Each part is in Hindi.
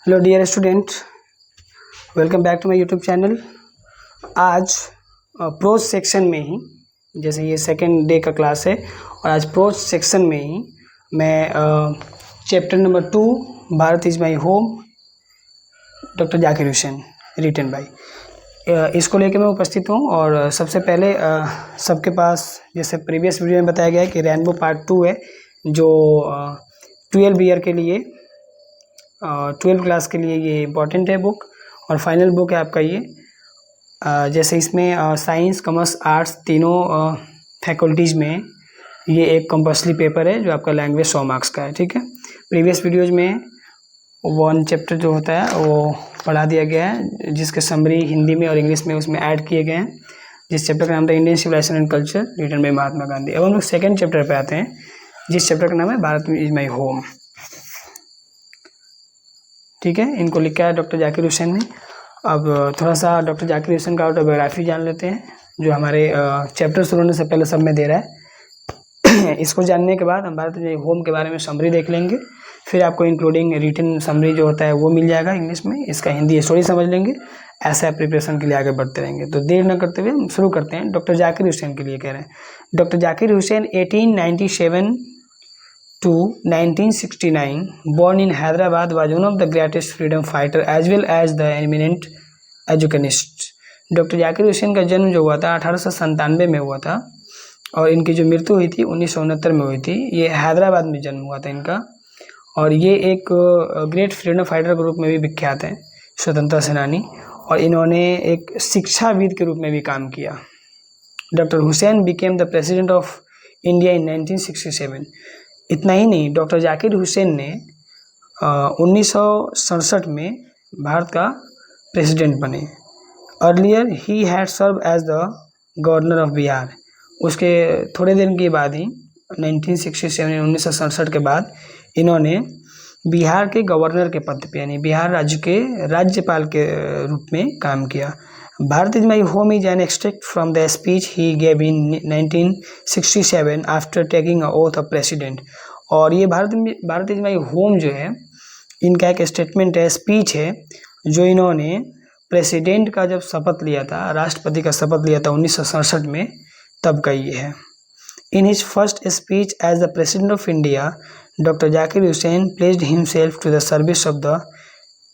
Hello dear student, welcome back to my YouTube channel. आज प्रोज सेक्शन में ही, जैसे ये सेकेंड डे का क्लास है और आज प्रोज सेक्शन में ही मैं chapter number 2 Bharat is my home, doctor Zakir Hussain, written by, इसको लेकर मैं उपस्थित हूँ। और सबसे पहले सबके पास, जैसे प्रीवियस वीडियो में बताया गया है कि रेनबो पार्ट 2 है, जो 12 ईयर के लिए, 12 क्लास के लिए ये इम्पॉर्टेंट है बुक और फाइनल बुक है आपका ये। जैसे इसमें साइंस, कॉमर्स, आर्ट्स तीनों फैकल्टीज़ में ये एक कंपल्सरी पेपर है जो आपका लैंग्वेज 100 मार्क्स का है, ठीक है। प्रीवियस वीडियोज़ में 1 चैप्टर जो होता है वो पढ़ा दिया गया है, जिसके समरी हिंदी में और इंग्लिश में उसमें ऐड किए गए हैं, जिस चैप्टर का नाम था Indian civilization and culture, written by Mahatma Gandhi. अब हम लोग सेकेंड चैप्टर पे आते हैं, जिस चैप्टर का नाम है भारत इज माई होम, ठीक है। इनको लिखा है डॉक्टर जाकिर हुसैन ने। अब थोड़ा सा डॉक्टर जाकिर हुसैन का ऑटोबायोग्राफी जान लेते हैं, जो हमारे चैप्टर शुरू होने से पहले सब में दे रहा है। इसको जानने के बाद हम भारत होम के बारे में समरी देख लेंगे, फिर आपको इंक्लूडिंग रिटन समरी जो होता है वो मिल जाएगा इंग्लिश में, इसका हिंदी स्टोरी समझ लेंगे। ऐसे आप प्रिपरेशन के लिए आगे बढ़ते रहेंगे। तो देर न करते हुए हम शुरू करते हैं। डॉक्टर जाकिर हुसैन के लिए कह रहे हैं। Doctor Zakir Hussain 1897 to 1969, born in Hyderabad, was one of the greatest freedom fighter as well as the eminent educationist। Doctor Zakir Hussain का जन्म जो हुआ था 1897 में हुआ था और इनकी जो मृत्यु हुई थी 1969 में हुई थी। ये हैदराबाद में जन्म हुआ था इनका, और ये एक ग्रेट फ्रीडम फाइटर के रूप में भी विख्यात हैं, स्वतंत्रता सेनानी, और इन्होंने एक शिक्षाविद के रूप में भी काम किया। Doctor Hussain became the president of India in 1967। इतना ही नहीं, डॉक्टर जाकिर हुसैन ने 1967 में भारत का प्रेसिडेंट बने। Earlier he had served as the governor of Bihar. उसके थोड़े दिन के बाद ही 1967 के बाद इन्होंने बिहार के गवर्नर के पद पे, यानी बिहार राज्य के राज्यपाल के रूप में काम किया। Bharat is my home is an extract from the speech he gave in 1967 after taking a oath of president. और ये भारत इज माई होम जो है, इनका एक स्टेटमेंट है, स्पीच है, जो इन्होंने प्रेसिडेंट का जब शपथ लिया था, राष्ट्रपति का शपथ लिया था 1967 में, तब का ये है। In his first speech as the president of India, doctor Zakir Hussain placed himself to the service of the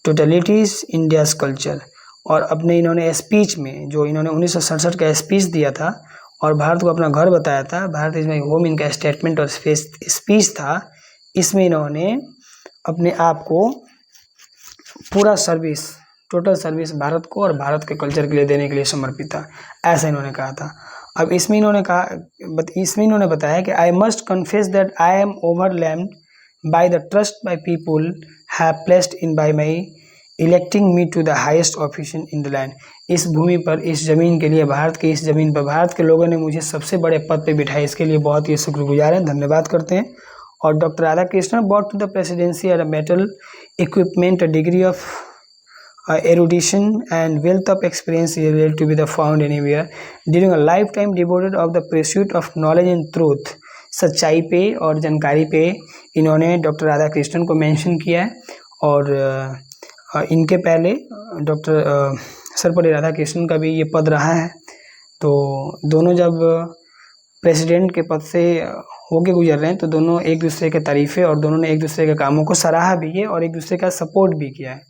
totalities India's culture. और अपने इन्होंने स्पीच में, जो इन्होंने 1967 का स्पीच दिया था और भारत को अपना घर बताया था, भारत इज माई होम इनका स्टेटमेंट और स्पीच था, इसमें इन्होंने अपने आप को पूरा सर्विस, टोटल सर्विस भारत को और भारत के कल्चर के लिए देने के लिए समर्पित था, ऐसा इन्होंने कहा था। अब इसमें इन्होंने बताया कि I must confess that I am overwhelmed by the trust my people have placed in by my electing me to the highest official in the land. इस भूमि पर, इस ज़मीन के लिए, भारत की इस ज़मीन पर भारत के लोगों ने मुझे सबसे बड़े पद पे बिठाया, इसके लिए बहुत ही शुक्रगुजार हैं, धन्यवाद करते हैं। और doctor Radhakrishnan bought to the presidency at a mental equipment, a degree of erudition and wealth of experience is rare to be the found anywhere during a lifetime devoted of the pursuit of knowledge and truth। सच्चाई पे और जानकारी पे इन्होंने डॉक्टर राधा कृष्णन को मेंशन किया है, और इनके पहले डॉक्टर सर्वपल्ली राधाकृष्णन का भी ये पद रहा है। तो दोनों जब प्रेसिडेंट के पद से होके गुजर रहे हैं, तो दोनों एक दूसरे के तारीफ़ें और दोनों ने एक दूसरे के कामों को सराहा भी है और एक दूसरे का सपोर्ट भी किया है।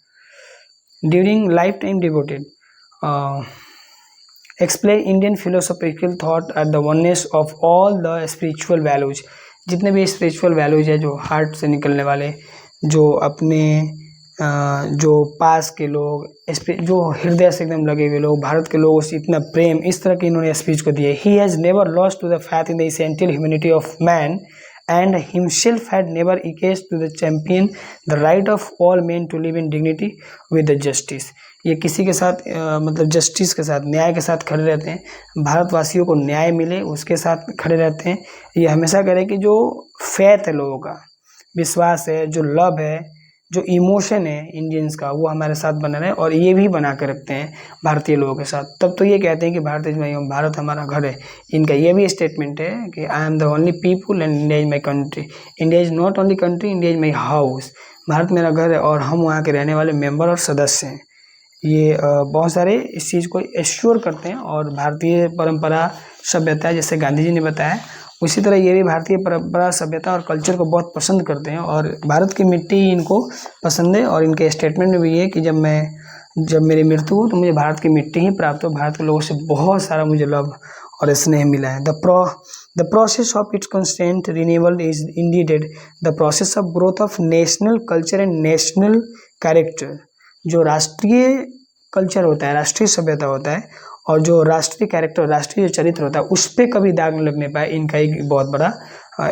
During lifetime devoted, explain Indian philosophical thought at the oneness of all the spiritual values। जितने भी spiritual values है, जो हार्ट से निकलने वाले, जो अपने जो पास के लोग, जो हृदय से एकदम लगे हुए लोग, भारत के लोगों से इतना प्रेम, इस तरह की इन्होंने स्पीच को दी है। He has never lost to the faith in the essential humanity of man and himself had never accused to the champion the right of all men to live in dignity with the justice। ये किसी के साथ मतलब जस्टिस के साथ, न्याय के साथ खड़े रहते हैं, भारतवासियों को न्याय मिले उसके साथ खड़े रहते हैं। ये हमेशा कह रहे हैं कि जो फेथ है, लोगों का विश्वास है, जो लव है, जो इमोशन है इंडियंस का वो हमारे साथ बना रहे और ये भी बना के रखते हैं भारतीय लोगों के साथ। तब तो ये कहते हैं कि Bharat is my home, Bharat हमारा घर है। इनका ये भी स्टेटमेंट है कि I am the only people and India is my country. India is not only country, India is my house. Bharat मेरा घर है और हम वहाँ के रहने वाले मेंबर और सदस्य हैं। ये बहुत सारे इस चीज़ को एश्योर करते हैं और भारतीय परंपरा सभ्यता जैसे गांधी जी ने बताया उसी तरह ये भी भारतीय परंपरा सभ्यता और कल्चर को बहुत पसंद करते हैं और भारत की मिट्टी इनको पसंद है। और इनके स्टेटमेंट में भी ये कि जब मेरी मृत्यु हो तो मुझे भारत की मिट्टी ही प्राप्त हो। भारत के लोगों से बहुत सारा मुझे लव और स्नेह मिला है। The process of its constant renewal is indeed the process of growth of national culture and national character. जो राष्ट्रीय कल्चर होता है, राष्ट्रीय सभ्यता होता है और जो राष्ट्रीय कैरेक्टर, राष्ट्रीय चरित्र होता है उस पर कभी दाग न लगने पाए, इनका एक बहुत बड़ा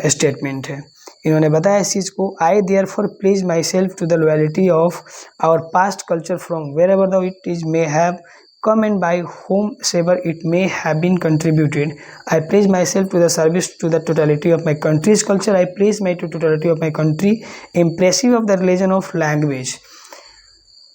स्टेटमेंट है। इन्होंने बताया इस चीज़ को, I therefore pledge myself to the loyalty of our past culture from wherever the it is may have come and by whomsoever it may have been contributed. I pledge myself to the service to the totality of my country's culture. I pledge my to totality of my country, impressive of the religion of language.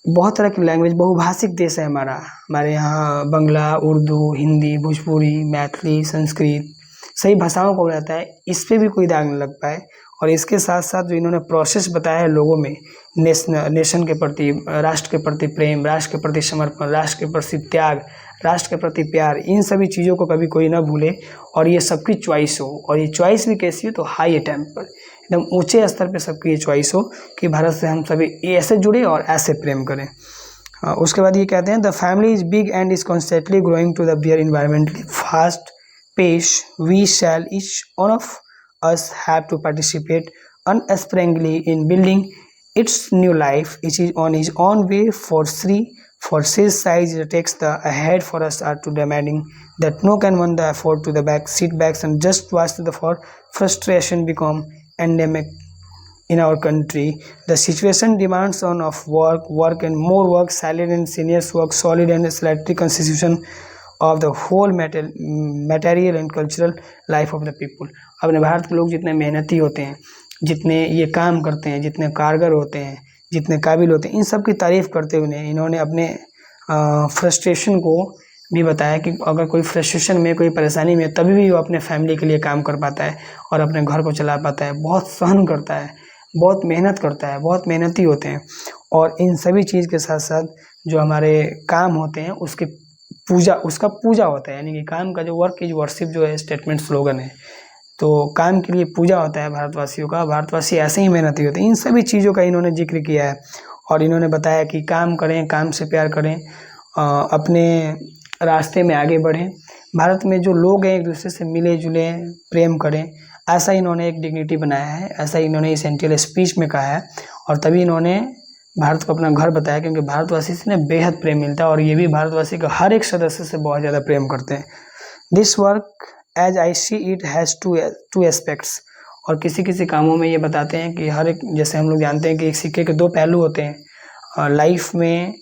बहुत तरह की लैंग्वेज, बहुभाषिक देश है हमारे यहाँ बंगला, उर्दू, हिंदी, भोजपुरी, मैथिली, संस्कृत सही भाषाओं को रहता है। इस पर भी कोई दाग न लग पाए। और इसके साथ साथ जो इन्होंने प्रोसेस बताया है लोगों में नेशन के प्रति, राष्ट्र के प्रति प्रेम, राष्ट्र के प्रति समर्पण, राष्ट्र के प्रति त्याग, राष्ट्र के प्रति प्यार, इन सभी चीज़ों को कभी कोई ना भूले और ये सबकी चॉइस हो। और ये चॉइस भी कैसी हो तो हाई अटेम्प्ट पर, एकदम ऊंचे स्तर पे सबकी ये चॉइस हो कि भारत से हम सभी ऐसे जुड़े और ऐसे प्रेम करें। उसके बाद ये कहते हैं the family is big and is constantly growing to the bear environmentally fast pace we shall each one of us have to participate unsparingly in building its new life. It is on his own way for sheer size it takes the ahead for us are too demanding that no can one the afford to the back sit backs and just watch the for frustration become endemic in our country. The situation demands on of work and more work, salary and seniors work, solid and salary constitution of the whole material and cultural life of the people. अपने भारत के लोग जितने मेहनती होते हैं, जितने ये काम करते हैं, जितने कारगर होते हैं, जितने काबिल होते हैं, इन सब की तारीफ़ करते हुए इन्होंने अपने फ्रस्ट्रेशन को भी बताया कि अगर कोई फ्रस्ट्रेशन में, कोई परेशानी में, तभी भी वो अपने फैमिली के लिए काम कर पाता है और अपने घर को चला पाता है। बहुत सहन करता है, बहुत मेहनत करता है, बहुत मेहनती होते हैं। और इन सभी चीज़ के साथ साथ जो हमारे काम होते हैं उसकी उसका पूजा होता है। यानी कि काम का जो वर्क इज वर्शिप जो है स्टेटमेंट स्लोगन है, तो काम के लिए पूजा होता है भारतवासियों का। भारतवासी ऐसे ही मेहनती होते हैं। इन सभी चीज़ों का इन्होंने जिक्र किया है और इन्होंने बताया कि काम करें, काम से प्यार करें, अपने रास्ते में आगे बढ़ें। भारत में जो लोग हैं एक दूसरे से मिले जुले, प्रेम करें, ऐसा इन्होंने एक डिग्निटी बनाया है, ऐसा इन्होंने एसेंशियल स्पीच में कहा है। और तभी इन्होंने भारत को अपना घर बताया क्योंकि भारतवासी से बेहद प्रेम मिलता है और ये भी भारतवासी का हर एक सदस्य से बहुत ज़्यादा प्रेम करते हैं। This work as I see it has two aspects. और किसी किसी कामों में ये बताते हैं कि हर एक, जैसे हम लोग जानते हैं कि एक सिक्के के दो पहलू होते हैं। लाइफ में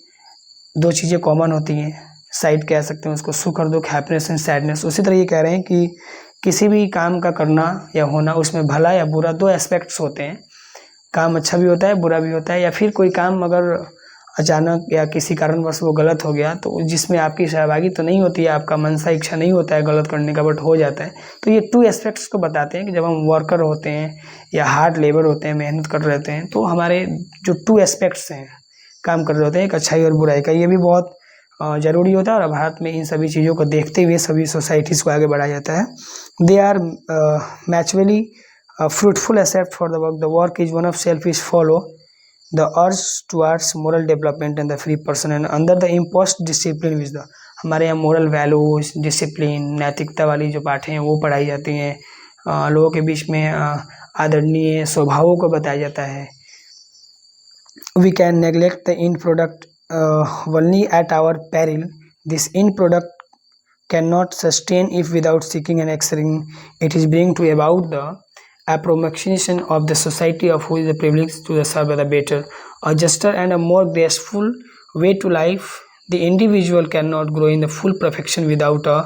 दो चीज़ें कॉमन होती हैं, साइड कह सकते हैं उसको, सुख और दुख, हैप्पीनेस एंड सैडनेस। उसी तरह ये कह रहे हैं कि किसी भी काम का करना या होना, उसमें भला या बुरा दो एस्पेक्ट्स होते हैं। काम अच्छा भी होता है, बुरा भी होता है। या फिर कोई काम अगर अचानक या किसी कारणवश वो गलत हो गया तो जिसमें आपकी सहभागी तो नहीं होती है, आपका मनसा इच्छा नहीं होता है गलत करने का, बट हो जाता है। तो ये टू एस्पेक्ट्स को बताते हैं कि जब हम वर्कर होते हैं या हार्ड लेबर होते हैं, मेहनत कर रहे होते हैं, तो हमारे जो टू एस्पेक्ट्स हैं काम कर रहे होते हैं, एक अच्छाई और बुराई का, ये भी बहुत ज़रूरी होता है। और भारत में इन सभी चीज़ों को देखते हुए सभी सोसाइटीज़ को आगे बढ़ाया जाता है। They are mutually fruitful except for the work. The work is one of selfish follow the urge towards moral development and the free person and under the imposed discipline with the हमारे यहाँ मोरल वैल्यूज, डिसिप्लिन, नैतिकता वाली जो पाठ हैं वो पढ़ाई जाती हैं। लोगों के बीच में आदरणीय स्वभावों को बताया जाता है। We can neglect the end product only at our peril. This end product cannot sustain if without seeking and excelling. It is bring to about the approximation of the society of who is the privileged to the serve the better, a juster and a more graceful way to life. The individual cannot grow in the full perfection without a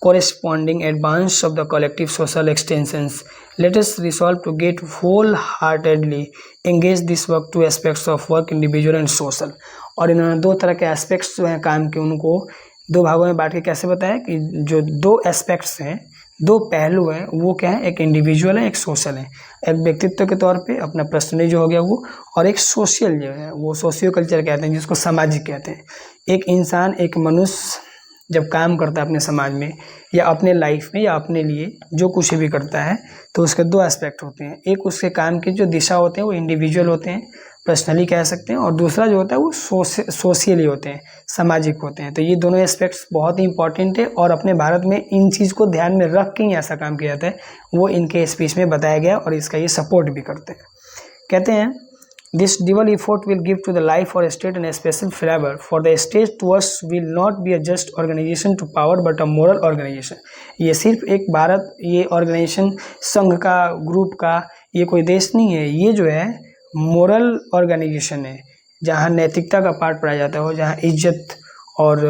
corresponding advance of the collective social extensions. Let us resolve to get wholeheartedly engage this work two aspects of work, individual and social। और इन्होंने दो तरह के एस्पेक्ट्स जो हैं काम के, उनको दो भागों में बांट के कैसे बताया कि जो दो एस्पेक्ट्स हैं, दो पहलू हैं, वो क्या है, एक इंडिविजुअल है, एक सोशल है। एक व्यक्तित्व के तौर पे अपना पर्सनली जो हो गया वो, और एक सोशल जो है वो सोशियो कल्चर कहते हैं, जिसको सामाजिक कहते हैं। एक इंसान, एक मनुष्य जब काम करता है अपने समाज में या अपने लाइफ में या अपने लिए जो कुछ भी करता है, तो उसके दो एस्पेक्ट होते हैं। एक उसके काम की जो दिशा होते हैं वो इंडिविजुअल होते हैं, पर्सनली कह सकते हैं, और दूसरा जो होता है वो सोशली होते हैं, सामाजिक होते हैं। तो ये दोनों एस्पेक्ट्स बहुत ही इंपॉर्टेंट है और अपने भारत में इन चीज़ को ध्यान में रख के ही ऐसा काम किया जाता है, वो इनके स्पीच में बताया गया और इसका ये सपोर्ट भी करते हैं। कहते हैं This dual effort will give to the life or state and a special flavor. For the state to us will not be a just organization to power but a moral organization। ये सिर्फ एक भारत, ये ऑर्गेनाइजेशन संघ का, ग्रुप का, ये कोई देश नहीं है, ये जो है मोरल ऑर्गेनाइजेशन है, जहाँ नैतिकता का पाठ पढ़ाया जाता हो, जहाँ इज्जत और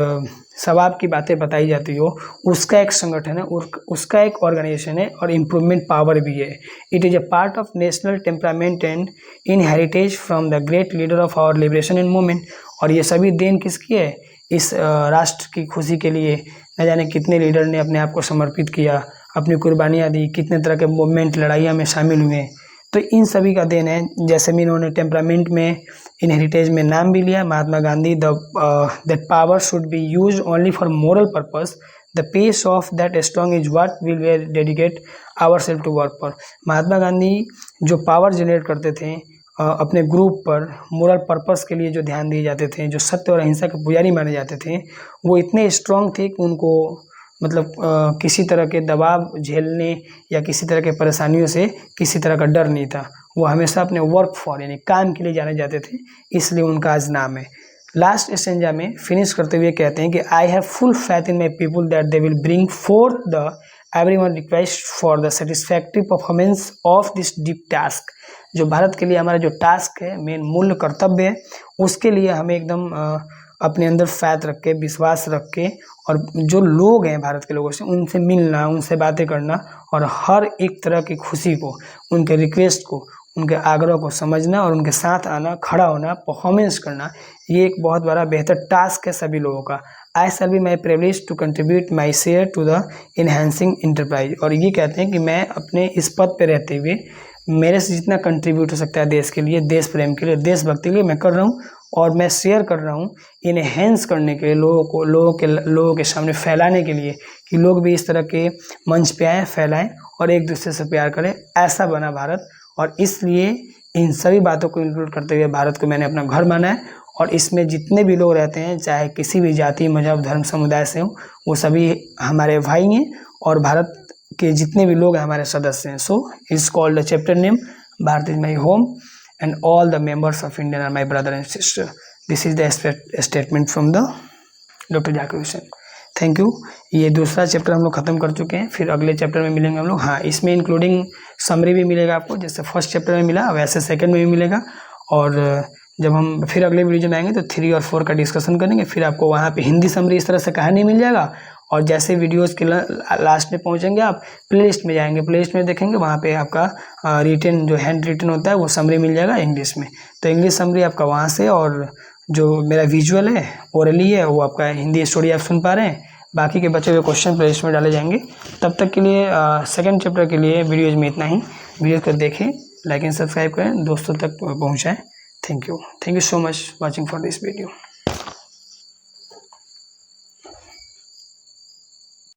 सवाब की बातें बताई जाती हो, उसका एक संगठन है और उसका एक ऑर्गेनाइजेशन है और इम्प्रूवमेंट पावर भी है। It is a part of national temperament and in heritage from the great leader of our liberation and movement. और ये सभी देन किसकी है, इस राष्ट्र की खुशी के लिए न जाने कितने लीडर ने अपने आप को समर्पित किया, अपनी कुर्बानियाँ दी, कितने तरह के मूवमेंट, लड़ाइयाँ में शामिल हुए, तो इन सभी का देन है। जैसे भी इन्होंने टेम्परामेंट में, इन हेरिटेज में नाम भी लिया, Mahatma Gandhi, that power should be use only for moral purpose, the pace of that strong is what will we dedicate our self to work for. Mahatma Gandhi जो पावर जनरेट करते थे अपने ग्रुप पर, मोरल पर्पस के लिए जो ध्यान दिए जाते थे, जो सत्य और अहिंसा के पुजारी माने जाते थे, वो इतने स्ट्रॉन्ग थे कि उनको मतलब किसी तरह के दबाव झेलने या किसी तरह के परेशानियों से किसी तरह का डर नहीं था। वो हमेशा अपने वर्क फॉर यानी काम के लिए जाने जाते थे, इसलिए उनका आज नाम है। लास्ट स्टेंजा में फिनिश करते हुए कहते हैं कि I have full faith in my people that they will bring fourth the everyone request for the satisfactory performance of this deep task. जो भारत के लिए हमारा जो टास्क है, मेन मूल कर्तव्य है, उसके लिए हमें एकदम अपने अंदर फैथ रख के, विश्वास रख के, और जो लोग हैं भारत के लोगों से, उनसे मिलना, उनसे बातें करना और हर एक तरह की खुशी को, उनके रिक्वेस्ट को, उनके आग्रह को समझना और उनके साथ आना, खड़ा होना, परफॉर्मेंस करना, ये एक बहुत बड़ा बेहतर टास्क है सभी लोगों का। I shall be my privilege to contribute my share to the enhancing enterprise. और ये कहते हैं कि मैं अपने इस पद पर रहते हुए मेरे से जितना कंट्रीब्यूट हो सकता है देश के लिए, देश प्रेम के लिए, देशभक्ति के लिए मैं कर रहा हूँ, और मैं शेयर कर रहा हूँ इनहेंस करने के लिए, लोगों के सामने फैलाने के लिए, कि लोग भी इस तरह के मंच पे आएँ, फैलाएं और एक दूसरे से प्यार करें। ऐसा बना भारत, और इसलिए इन सभी बातों को इंक्लूड करते हुए भारत को मैंने अपना घर माना है, और इसमें जितने भी लोग रहते हैं, चाहे किसी भी जाति, मजहब, धर्म, समुदाय से हो, वो सभी हमारे भाई हैं और भारत के जितने भी लोग हैं हमारे सदस्य हैं। So it's called the chapter name Bharat is my home and all the members of Indian are my brother and sister. This is the statement from the Dr. Zakir Hussain. Thank you. ये दूसरा चैप्टर हम लोग ख़त्म कर चुके हैं, फिर अगले चैप्टर में मिलेंगे हम लोग। हाँ, इसमें इंक्लूडिंग समरी भी मिलेगा आपको, जैसे फर्स्ट चैप्टर में मिला वैसे सेकंड में भी मिलेगा। और जब हम फिर अगले वीडियो में आएंगे तो 3 और 4 का डिस्कशन करेंगे, फिर आपको वहाँ पे हिंदी समरी इस तरह से कहानी मिल जाएगा। और जैसे वीडियोस के लास्ट में पहुंचेंगे आप प्लेलिस्ट में जाएंगे, प्लेलिस्ट में देखेंगे, वहाँ पे आपका रिटन जो हैंड रिटन होता है वो समरी मिल जाएगा इंग्लिश में। तो इंग्लिश समरी आपका वहाँ से, और जो मेरा विजुअल है, ओरली है, वो आपका हिंदी स्टोरी आप सुन पा रहे हैं। बाकी के बचे हुए क्वेश्चन प्लेलिस्ट में डाले जाएंगे। तब तक के लिए सेकंड चैप्टर के लिए वीडियोज़ में इतना ही। वीडियो को देखें, लाइक एंड सब्सक्राइब करें, दोस्तों तक पहुँचाएँ। Thank you so much watching for this video.